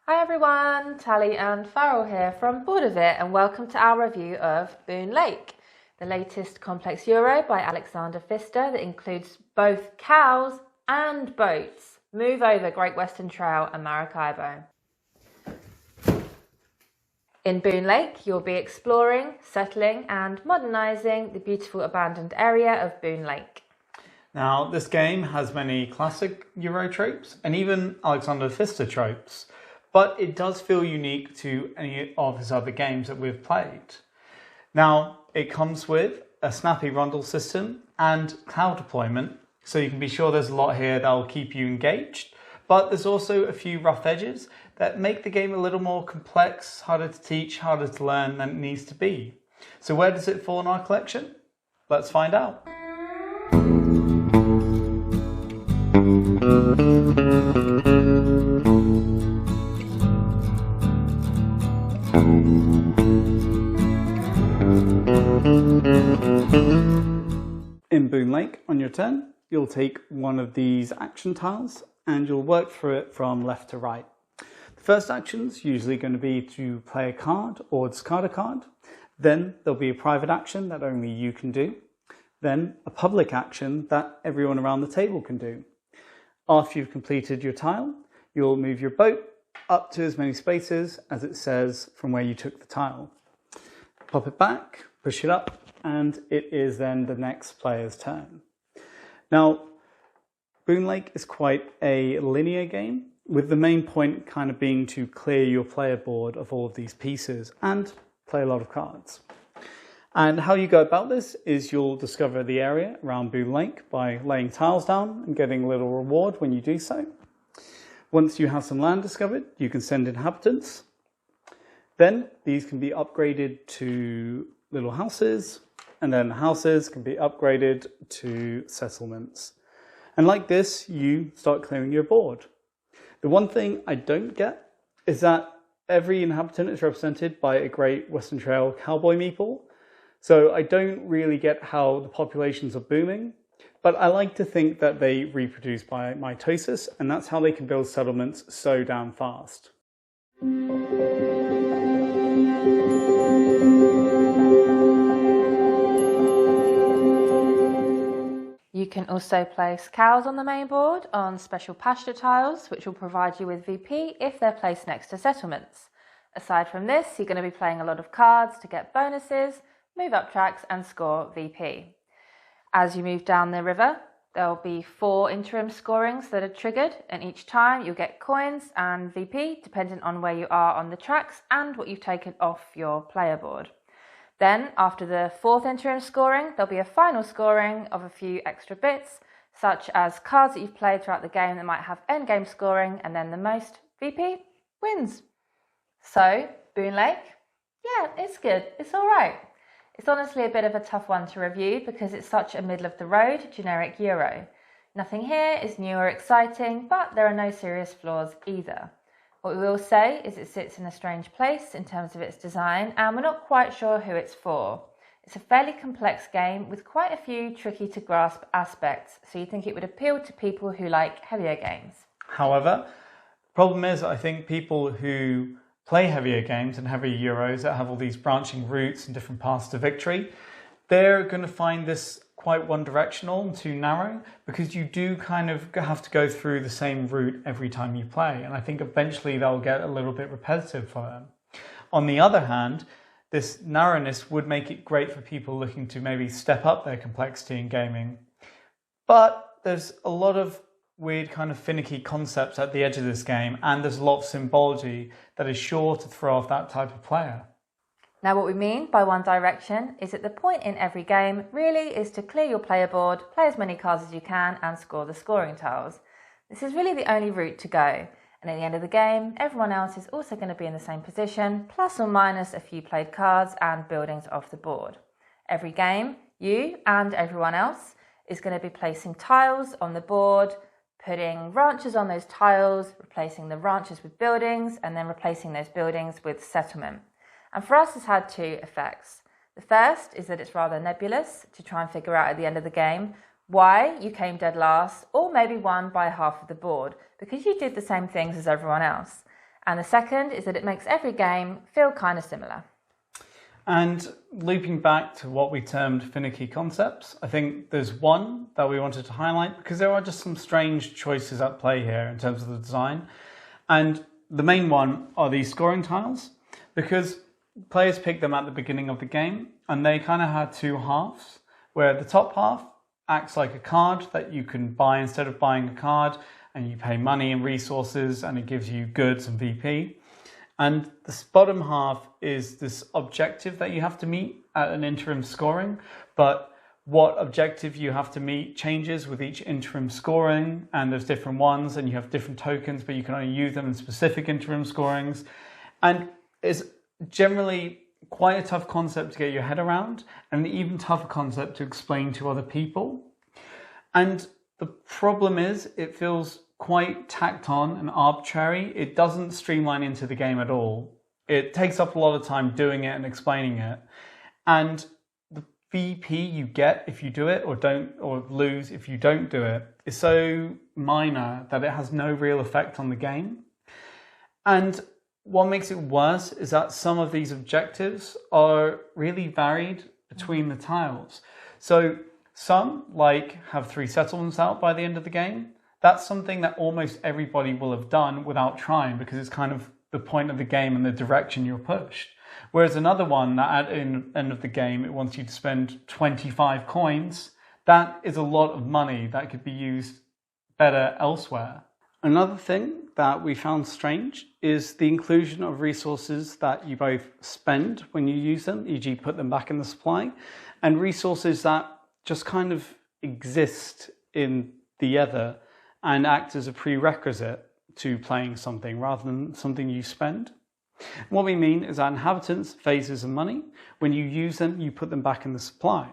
Hi everyone, Tally and Farrell here from Board of It, and welcome to our review of Boonlake, the latest complex Euro by Alexander Pfister that includes both cows and boats. Move over Great Western Trail and Maracaibo. In Boonlake, you'll be exploring, settling and modernising the beautiful abandoned area of Boonlake. Now, this game has many classic Euro tropes and even Alexander Pfister tropes, but it does feel unique to any of his other games that we've played. Now, it comes with a snappy rundle system and cloud deployment, so you can be sure there's a lot here that will keep you engaged, but there's also a few rough edges that make the game a little more complex, harder to teach, harder to learn than it needs to be. So where does it fall in our collection? Let's find out. In Boonlake, on your turn, you'll take one of these action tiles and you'll work through it from left to right. The first action is usually going to be to play a card or discard a card. Then there'll be a private action that only you can do. Then a public action that everyone around the table can do. After you've completed your tile, you'll move your boat up to as many spaces as it says from where you took the tile. Pop it back, push it up, and it is then the next player's turn. Now, Boonlake is quite a linear game, with the main point kind of being to clear your player board of all of these pieces and play a lot of cards. And how you go about this is you'll discover the area around Boonlake by laying tiles down and getting a little reward when you do so. Once you have some land discovered, you can send inhabitants. Then these can be upgraded to little houses, and then houses can be upgraded to settlements. And like this, you start clearing your board. The one thing I don't get is that every inhabitant is represented by a Great Western Trail cowboy meeple. So I don't really get how the populations are booming, but I like to think that they reproduce by mitosis, and that's how they can build settlements so damn fast. You can also place cows on the main board on special pasture tiles, which will provide you with VP if they're placed next to settlements. Aside from this, you're going to be playing a lot of cards to get bonuses, move up tracks and score VP. As you move down the river, there'll be 4 interim scorings that are triggered, and each time you'll get coins and VP depending on where you are on the tracks and what you've taken off your player board. Then, after the 4th interim scoring, there'll be a final scoring of a few extra bits, such as cards that you've played throughout the game that might have endgame scoring, and then the most VP wins. So, Boonlake, yeah, it's good, it's alright. It's honestly a bit of a tough one to review because it's such a middle-of-the-road generic Euro. Nothing here is new or exciting, but there are no serious flaws either. What we will say is it sits in a strange place in terms of its design, and we're not quite sure who it's for. It's a fairly complex game with quite a few tricky to grasp aspects, so you think it would appeal to people who like heavier games. However, the problem is I think people who play heavier games and heavier Euros that have all these branching routes and different paths to victory, they're going to find this quite one-directional and too narrow, because you do kind of have to go through the same route every time you play, and I think eventually that'll get a little bit repetitive for them. On the other hand, this narrowness would make it great for people looking to maybe step up their complexity in gaming. But there's a lot of weird kind of finicky concepts at the edge of this game, and there's a lot of symbology that is sure to throw off that type of player. Now what we mean by one direction is that the point in every game really is to clear your player board, play as many cards as you can and score the scoring tiles. This is really the only route to go, and at the end of the game everyone else is also going to be in the same position, plus or minus a few played cards and buildings off the board. Every game, you and everyone else is going to be placing tiles on the board, putting ranches on those tiles, replacing the ranches with buildings, and then replacing those buildings with settlement. And for us, this had 2 effects. The first is that it's rather nebulous to try and figure out at the end of the game why you came dead last, or maybe won by half of the board, because you did the same things as everyone else. And the second is that it makes every game feel kind of similar. And looping back to what we termed finicky concepts, I think there's one that we wanted to highlight because there are just some strange choices at play here in terms of the design. And the main one are these scoring tiles, because players pick them at the beginning of the game and they kind of had two halves, where the top half acts like a card that you can buy instead of buying a card, and you pay money and resources and it gives you goods and VP. And this bottom half is this objective that you have to meet at an interim scoring, but what objective you have to meet changes with each interim scoring, and there's different ones and you have different tokens, but you can only use them in specific interim scorings. And it's generally quite a tough concept to get your head around, and an even tougher concept to explain to other people. And the problem is it feels quite tacked on and arbitrary. It doesn't streamline into the game at all. It takes up a lot of time doing it and explaining it. And the VP you get if you do it or lose if you don't do it is so minor that it has no real effect on the game. And what makes it worse is that some of these objectives are really varied between the tiles. So some, like have 3 settlements out by the end of the game, that's something that almost everybody will have done without trying, because it's kind of the point of the game and the direction you're pushed. Whereas another one that at the end of the game, it wants you to spend 25 coins, that is a lot of money that could be used better elsewhere. Another thing that we found strange is the inclusion of resources that you both spend when you use them, e.g. put them back in the supply, and resources that just kind of exist in the other and act as a prerequisite to playing something rather than something you spend. What we mean is that inhabitants, phases and money, when you use them, you put them back in the supply.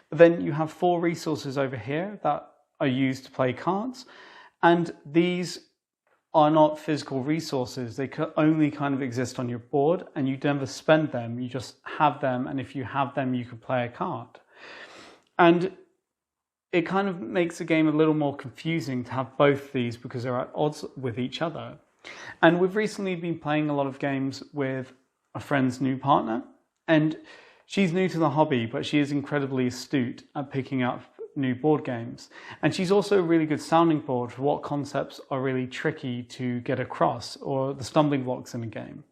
But then you have 4 resources over here that are used to play cards, and these are not physical resources. They could only kind of exist on your board, and you never spend them, you just have them, and if you have them, you can play a card. And it kind of makes the game a little more confusing to have both these because they're at odds with each other. And we've recently been playing a lot of games with a friend's new partner, and she's new to the hobby, but she is incredibly astute at picking up new board games. And she's also a really good sounding board for what concepts are really tricky to get across, or the stumbling blocks in a game.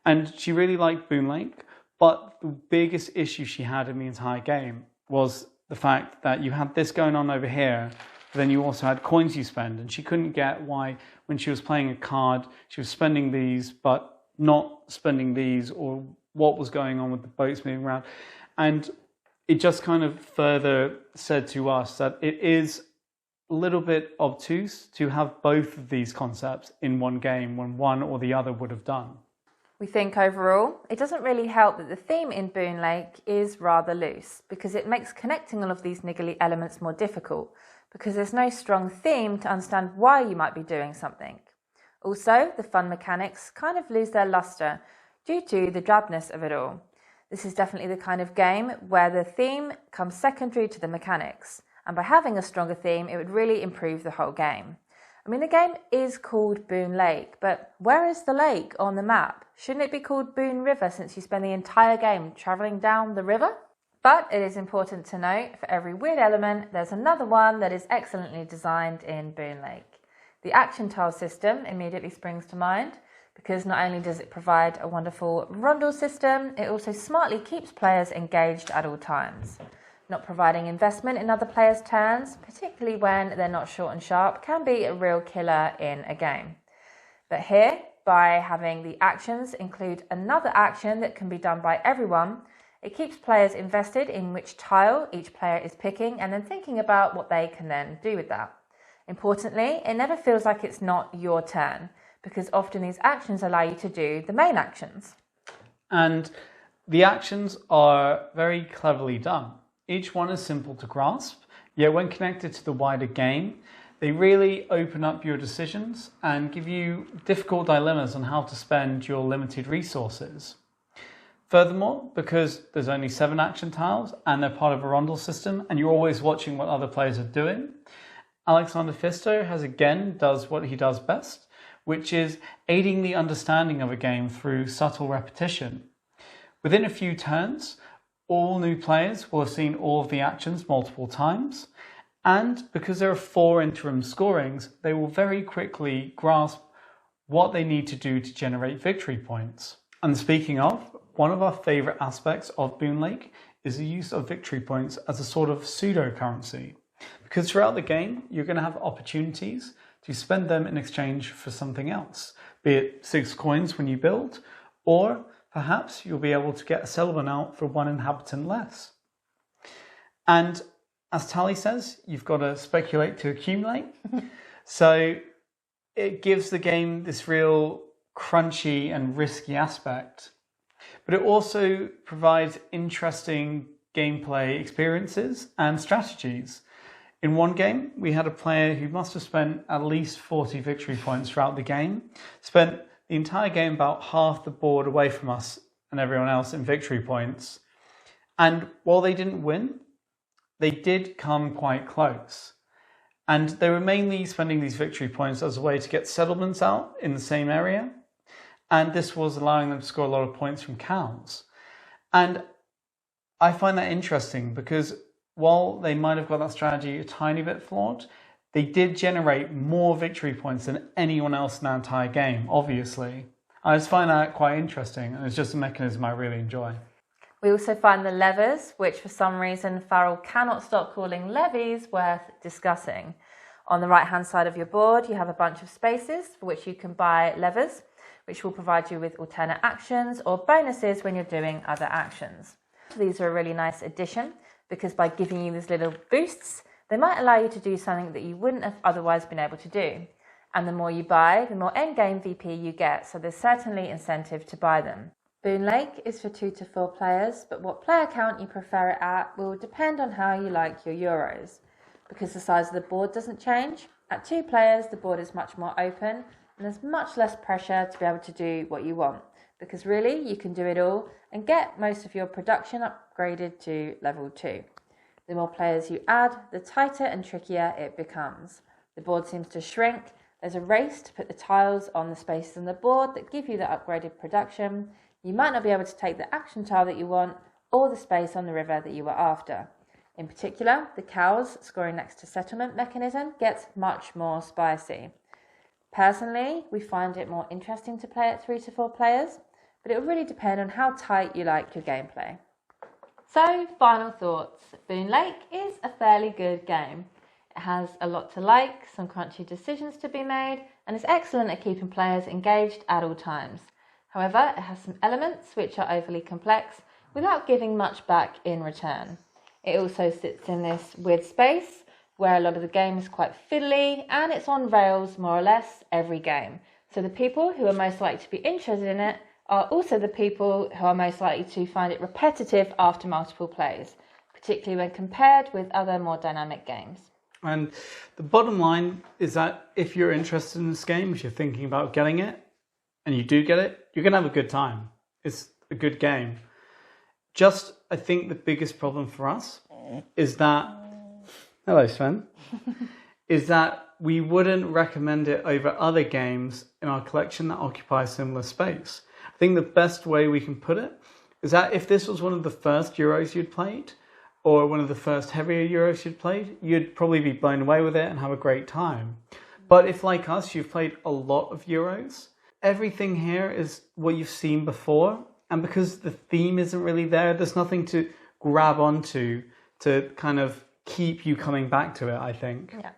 And she really liked Boonlake, but the biggest issue she had in the entire game was the fact that you had this going on over here, but then you also had coins you spend, and she couldn't get why when she was playing a card she was spending these but not spending these, or what was going on with the boats moving around. And it just kind of further said to us that it is a little bit obtuse to have both of these concepts in one game when one or the other would have done. We think overall, it doesn't really help that the theme in Boonlake is rather loose, because it makes connecting all of these niggly elements more difficult, because there's no strong theme to understand why you might be doing something. Also, the fun mechanics kind of lose their luster due to the drabness of it all. This is definitely the kind of game where the theme comes secondary to the mechanics, and by having a stronger theme, it would really improve the whole game. I mean, the game is called Boonlake, but where is the lake on the map? Shouldn't it be called Boon River, since you spend the entire game travelling down the river? But it is important to note, for every weird element, there's another one that is excellently designed in Boonlake. The action tile system immediately springs to mind, because not only does it provide a wonderful rondel system, it also smartly keeps players engaged at all times. Not providing investment in other players' turns, particularly when they're not short and sharp, can be a real killer in a game. But here, by having the actions include another action that can be done by everyone, it keeps players invested in which tile each player is picking, and then thinking about what they can then do with that. Importantly, it never feels like it's not your turn, because often these actions allow you to do the main actions. And the actions are very cleverly done. Each one is simple to grasp, yet when connected to the wider game, they really open up your decisions and give you difficult dilemmas on how to spend your limited resources. Furthermore, because there's only 7 action tiles and they're part of a rondel system and you're always watching what other players are doing, Alexander Pfister does what he does best, which is aiding the understanding of a game through subtle repetition. Within a few turns, all new players will have seen all of the actions multiple times, and because there are 4 interim scorings, they will very quickly grasp what they need to do to generate victory points. And speaking of, one of our favourite aspects of Boonlake is the use of victory points as a sort of pseudo-currency. Because throughout the game, you're going to have opportunities to spend them in exchange for something else, be it 6 coins when you build, or perhaps you'll be able to get a settlement out for 1 inhabitant less. And as Tally says, you've got to speculate to accumulate. So it gives the game this real crunchy and risky aspect. But it also provides interesting gameplay experiences and strategies. In one game, we had a player who must have spent at least 40 victory points throughout the game, spent the entire game about half the board away from us and everyone else in victory points. And while they didn't win, they did come quite close. And they were mainly spending these victory points as a way to get settlements out in the same area. And this was allowing them to score a lot of points from cows. And I find that interesting because while they might have got that strategy a tiny bit flawed, they did generate more victory points than anyone else in the entire game, obviously. I just find that quite interesting, and it's just a mechanism I really enjoy. We also find the levers, which for some reason Farrell cannot stop calling levies, worth discussing. On the right hand side of your board, you have a bunch of spaces for which you can buy levers, which will provide you with alternate actions or bonuses when you're doing other actions. These are a really nice addition because by giving you these little boosts, they might allow you to do something that you wouldn't have otherwise been able to do. And the more you buy, the more endgame VP you get, so there's certainly incentive to buy them. Boonlake is for 2 to 4 players, but what player count you prefer it at will depend on how you like your euros. Because the size of the board doesn't change, at 2 players the board is much more open and there's much less pressure to be able to do what you want. Because really, you can do it all and get most of your production upgraded to level 2. The more players you add, the tighter and trickier it becomes. The board seems to shrink. There's a race to put the tiles on the spaces on the board that give you the upgraded production. You might not be able to take the action tile that you want or the space on the river that you were after. In particular, the cows scoring next to settlement mechanism gets much more spicy. Personally, we find it more interesting to play at 3 to 4 players, but it will really depend on how tight you like your gameplay. So, final thoughts. Boonlake is a fairly good game. It has a lot to like, some crunchy decisions to be made, and is excellent at keeping players engaged at all times. However, it has some elements which are overly complex without giving much back in return. It also sits in this weird space where a lot of the game is quite fiddly and it's on rails more or less every game. So the people who are most likely to be interested in it are also the people who are most likely to find it repetitive after multiple plays, particularly when compared with other more dynamic games. And the bottom line is that if you're interested in this game, if you're thinking about getting it, and you do get it, you're going to have a good time. It's a good game. Just, I think the biggest problem for us is that, hello Sven, is that we wouldn't recommend it over other games in our collection that occupy a similar space. I think the best way we can put it is that if this was one of the first Euros you'd played, or one of the first heavier Euros you'd played, you'd probably be blown away with it and have a great time. But if, like us, you've played a lot of Euros, everything here is what you've seen before, and because the theme isn't really there, there's nothing to grab onto to kind of keep you coming back to it, I think. Yeah.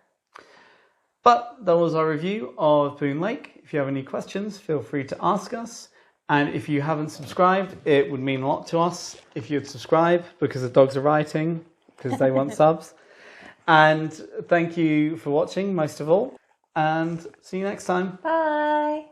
But that was our review of Boonlake. If you have any questions, feel free to ask us. And if you haven't subscribed, it would mean a lot to us if you'd subscribe, because the dogs are writing, because they want subs. And thank you for watching, most of all, and see you next time. Bye.